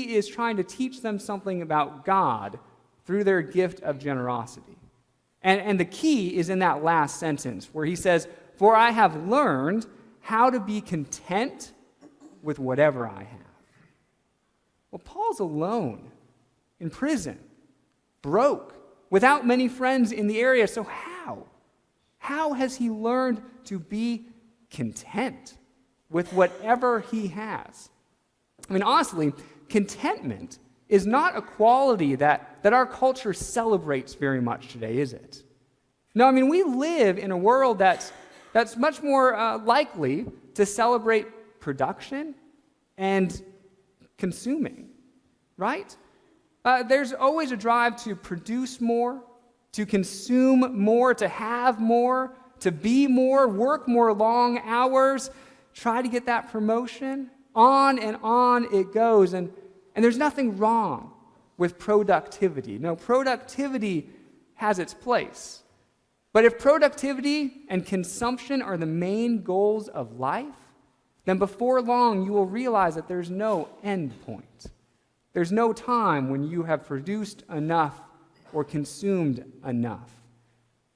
he is trying to teach them something about God through their gift of generosity. And the key is in that last sentence where he says, "For I have learned how to be content with whatever I have." Well, Paul's alone, in prison, broke, without many friends in the area. So how? How has he learned to be content with whatever he has? I mean, honestly, contentment is not a quality that our culture celebrates very much today, is it? No, I mean, we live in a world that's much more likely to celebrate production and consuming, right? There's always a drive to produce more, to consume more, to have more, to be more, work more long hours, try to get that promotion. On and on it goes. And there's nothing wrong with productivity. No, productivity has its place. But if productivity and consumption are the main goals of life, then before long you will realize that there's no end point. There's no time when you have produced enough or consumed enough.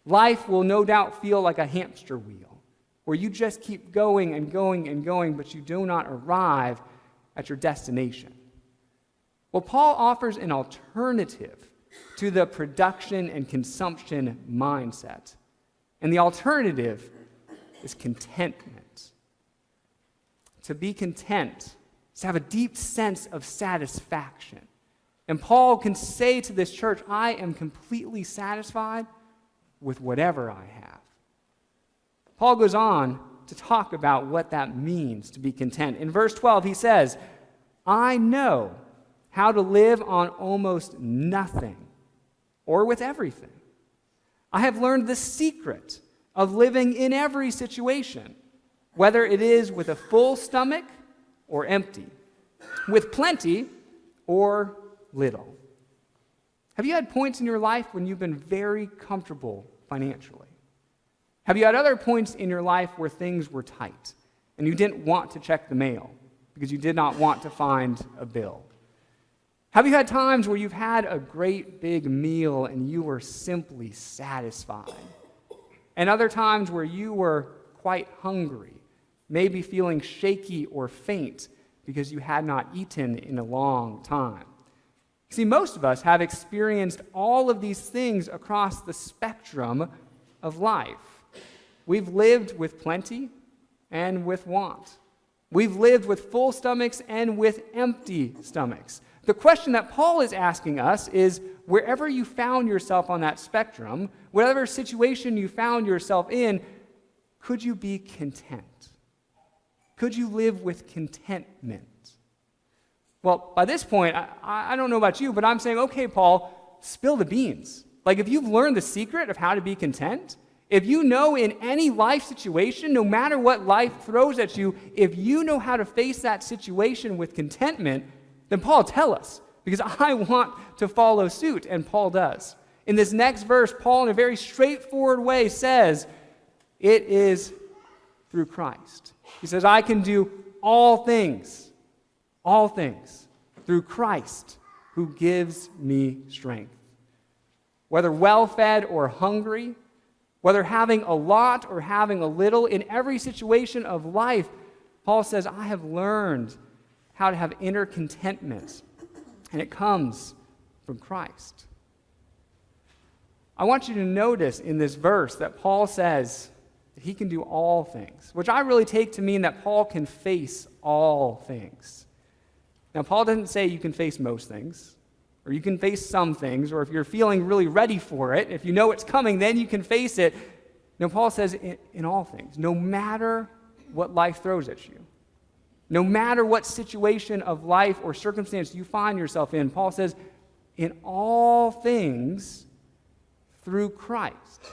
Life will no doubt feel like a hamster wheel, where you just keep going and going and going, but you do not arrive at your destination. Well, Paul offers an alternative to the production and consumption mindset. And the alternative is contentment. To be content is to have a deep sense of satisfaction. And Paul can say to this church, I am completely satisfied with whatever I have. Paul goes on to talk about what that means to be content. In verse 12, he says, I know how to live on almost nothing or with everything. I have learned the secret of living in every situation, whether it is with a full stomach or empty, with plenty or little. Have you had points in your life when you've been very comfortable financially? Have you had other points in your life where things were tight and you didn't want to check the mail because you did not want to find a bill? Have you had times where you've had a great big meal and you were simply satisfied? And other times where you were quite hungry, maybe feeling shaky or faint because you had not eaten in a long time? See, most of us have experienced all of these things across the spectrum of life. We've lived with plenty and with want. We've lived with full stomachs and with empty stomachs. The question that Paul is asking us is, wherever you found yourself on that spectrum, whatever situation you found yourself in, could you be content? Could you live with contentment? Well, by this point, I don't know about you, but I'm saying, okay, Paul, spill the beans. Like, if you've learned the secret of how to be content, if you know in any life situation, no matter what life throws at you, if you know how to face that situation with contentment, then Paul, tell us, because I want to follow suit, and Paul does. In this next verse, Paul, in a very straightforward way, says, it is through Christ. He says, I can do all things, through Christ who gives me strength. Whether well-fed or hungry, whether having a lot or having a little, in every situation of life, Paul says, I have learned how to have inner contentment, and it comes from Christ. I want you to notice in this verse that Paul says that he can do all things, which I really take to mean that Paul can face all things. Now, Paul doesn't say you can face most things, or you can face some things, or if you're feeling really ready for it, if you know it's coming, then you can face it. No, Paul says in all things, no matter what life throws at you, no matter what situation of life or circumstance you find yourself in, Paul says, in all things through Christ.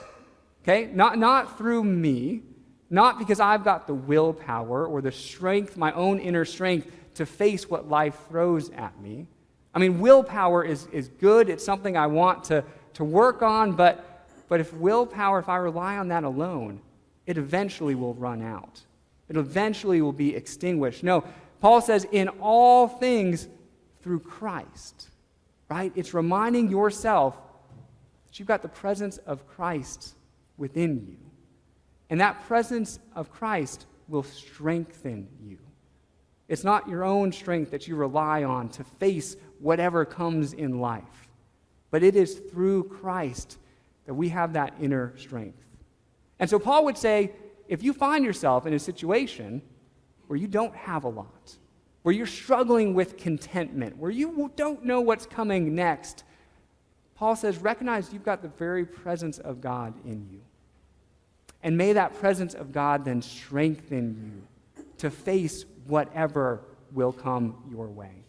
Okay? Not through me, not because I've got the willpower or the strength, my own inner strength, to face what life throws at me. I mean, willpower is good. It's something I want to work on, but if willpower, if I rely on that alone, it eventually will run out. It eventually will be extinguished. No, Paul says, in all things through Christ, right? It's reminding yourself that you've got the presence of Christ within you. And that presence of Christ will strengthen you. It's not your own strength that you rely on to face whatever comes in life, but it is through Christ that we have that inner strength. And so Paul would say, if you find yourself in a situation where you don't have a lot, where you're struggling with contentment, where you don't know what's coming next, Paul says, recognize you've got the very presence of God in you. And may that presence of God then strengthen you to face whatever will come your way.